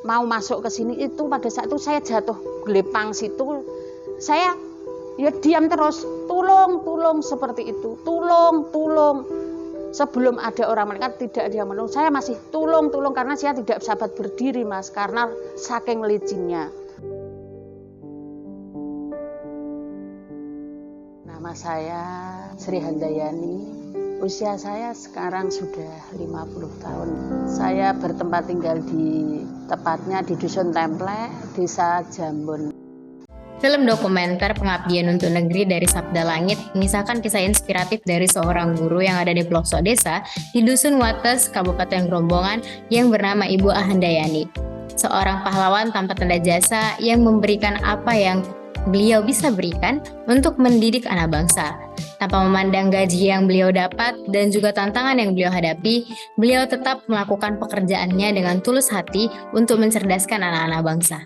mau masuk ke sini itu pada saat itu saya jatuh gelepang situ, saya ya diam terus, tolong seperti itu, tolong. Sebelum ada orang malaikat tidak ada yang menolong, saya masih tolong karena saya tidak sahabat berdiri Mas, karena saking licinnya. Nama saya Sri Handayani, usia saya sekarang sudah 50 tahun. Saya bertempat tinggal tepatnya di Dusun Templek, Desa Jambon. Film dokumenter Pengabdian untuk Negeri dari Sabda Langit mengisahkan kisah inspiratif dari seorang guru yang ada di pelosok desa di Dusun Wates, Kabupaten Grombongan yang bernama Ibu Handayani. Seorang pahlawan tanpa tanda jasa yang memberikan apa yang beliau bisa berikan untuk mendidik anak bangsa. Tanpa memandang gaji yang beliau dapat dan juga tantangan yang beliau hadapi, beliau tetap melakukan pekerjaannya dengan tulus hati untuk mencerdaskan anak-anak bangsa.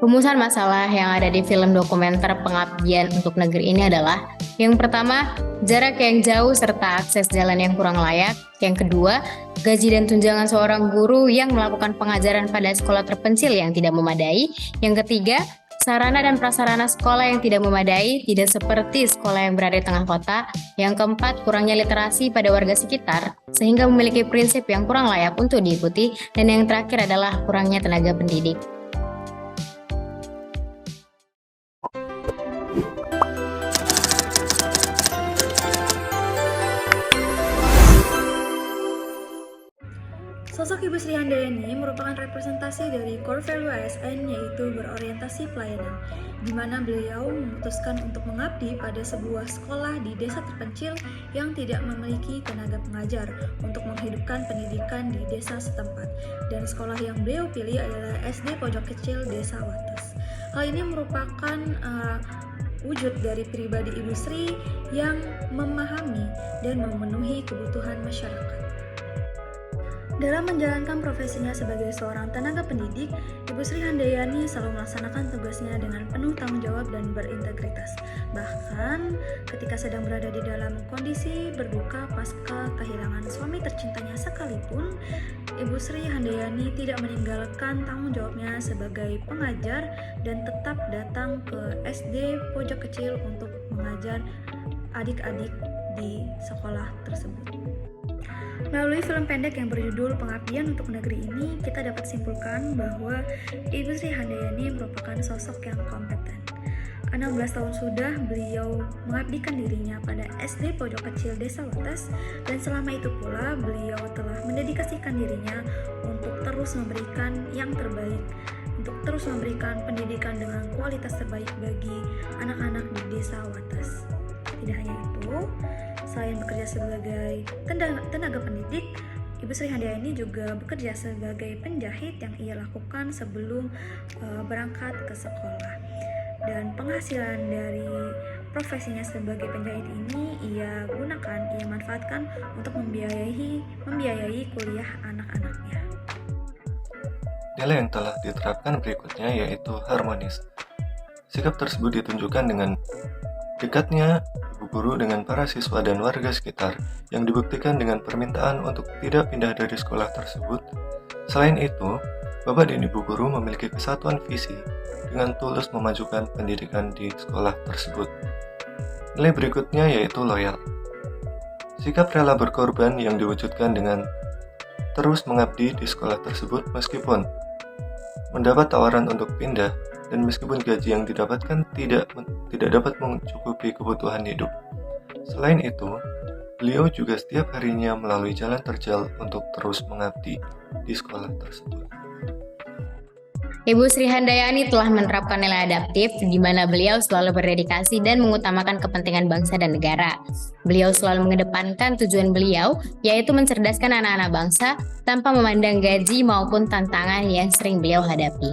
Rumusan masalah yang ada di film dokumenter Pengabdian untuk Negeri ini adalah: yang pertama, jarak yang jauh serta akses jalan yang kurang layak. Yang kedua, gaji dan tunjangan seorang guru yang melakukan pengajaran pada sekolah terpencil yang tidak memadai. Yang ketiga, sarana dan prasarana sekolah yang tidak memadai, tidak seperti sekolah yang berada di tengah kota. Yang keempat, kurangnya literasi pada warga sekitar, sehingga memiliki prinsip yang kurang layak untuk diikuti. Dan yang terakhir adalah kurangnya tenaga pendidik. Sosok Ibu Sri Handayani merupakan representasi dari core value ASN, yaitu berorientasi pelayanan, di mana beliau memutuskan untuk mengabdi pada sebuah sekolah di desa terpencil yang tidak memiliki tenaga pengajar untuk menghidupkan pendidikan di desa setempat. Dan sekolah yang beliau pilih adalah SD Pojok Kecil Desa Wates. Hal ini merupakan wujud dari pribadi Ibu Sri yang memahami dan memenuhi kebutuhan masyarakat. Dalam menjalankan profesinya sebagai seorang tenaga pendidik, Ibu Sri Handayani selalu melaksanakan tugasnya dengan penuh tanggung jawab dan berintegritas. Bahkan ketika sedang berada di dalam kondisi berduka pasca kehilangan suami tercintanya sekalipun, Ibu Sri Handayani tidak meninggalkan tanggung jawabnya sebagai pengajar dan tetap datang ke SD Pojok Kecil untuk mengajar adik-adik di sekolah tersebut. Melalui film pendek yang berjudul Pengabdian untuk Negeri ini, kita dapat simpulkan bahwa Ibu Sri Handayani merupakan sosok yang kompeten. 16 tahun sudah beliau mengabdikan dirinya pada SD Pojok Kecil Desa Wates, dan selama itu pula beliau telah mendedikasikan dirinya untuk terus memberikan yang terbaik, untuk terus memberikan pendidikan dengan kualitas terbaik bagi anak-anak di Desa Wates. Tidak hanya itu, selain bekerja sebagai tenaga pendidik, Ibu Sri Handayani juga bekerja sebagai penjahit yang ia lakukan sebelum berangkat ke sekolah. Dan penghasilan dari profesinya sebagai penjahit ini ia manfaatkan untuk membiayai kuliah anak-anaknya. Nilai yang telah diterapkan berikutnya yaitu harmonis. Sikap tersebut ditunjukkan dengan dekatnya ibu guru dengan para siswa dan warga sekitar yang dibuktikan dengan permintaan untuk tidak pindah dari sekolah tersebut. Selain itu, Bapak dan Ibu guru memiliki kesatuan visi dengan tulus memajukan pendidikan di sekolah tersebut. Nilai berikutnya yaitu loyal. Sikap rela berkorban yang diwujudkan dengan terus mengabdi di sekolah tersebut meskipun mendapat tawaran untuk pindah dan meskipun gaji yang didapatkan tidak dapat mencukupi kebutuhan hidup. Selain itu, beliau juga setiap harinya melalui jalan terjal untuk terus mengabdi di sekolah tersebut. Ibu Sri Handayani telah menerapkan nilai adaptif di mana beliau selalu berdedikasi dan mengutamakan kepentingan bangsa dan negara. Beliau selalu mengedepankan tujuan beliau, yaitu mencerdaskan anak-anak bangsa tanpa memandang gaji maupun tantangan yang sering beliau hadapi.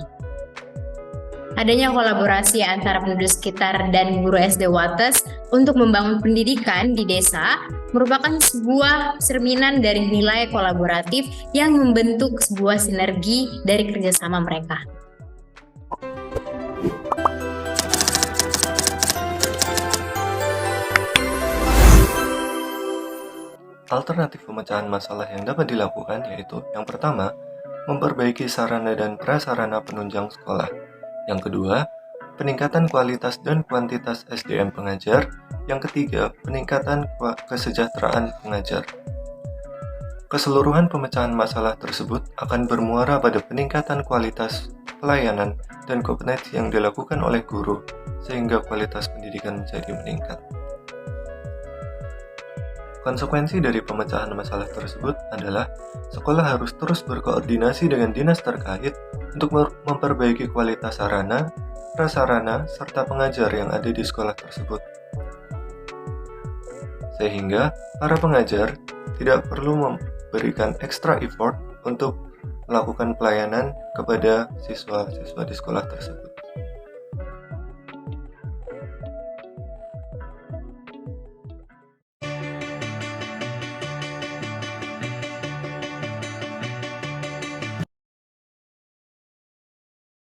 Adanya kolaborasi antara penduduk sekitar dan guru SD Wates untuk membangun pendidikan di desa merupakan sebuah cerminan dari nilai kolaboratif yang membentuk sebuah sinergi dari kerjasama mereka. Alternatif pemecahan masalah yang dapat dilakukan yaitu yang pertama, memperbaiki sarana dan prasarana penunjang sekolah. Yang kedua, peningkatan kualitas dan kuantitas SDM pengajar. Yang ketiga, peningkatan kesejahteraan pengajar. Keseluruhan pemecahan masalah tersebut akan bermuara pada peningkatan kualitas pelayanan dan kompetensi yang dilakukan oleh guru, sehingga kualitas pendidikan menjadi meningkat. Konsekuensi dari pemecahan masalah tersebut adalah sekolah harus terus berkoordinasi dengan dinas terkait untuk memperbaiki kualitas sarana, prasarana, serta pengajar yang ada di sekolah tersebut. Sehingga para pengajar tidak perlu memberikan extra effort untuk melakukan pelayanan kepada siswa-siswa di sekolah tersebut.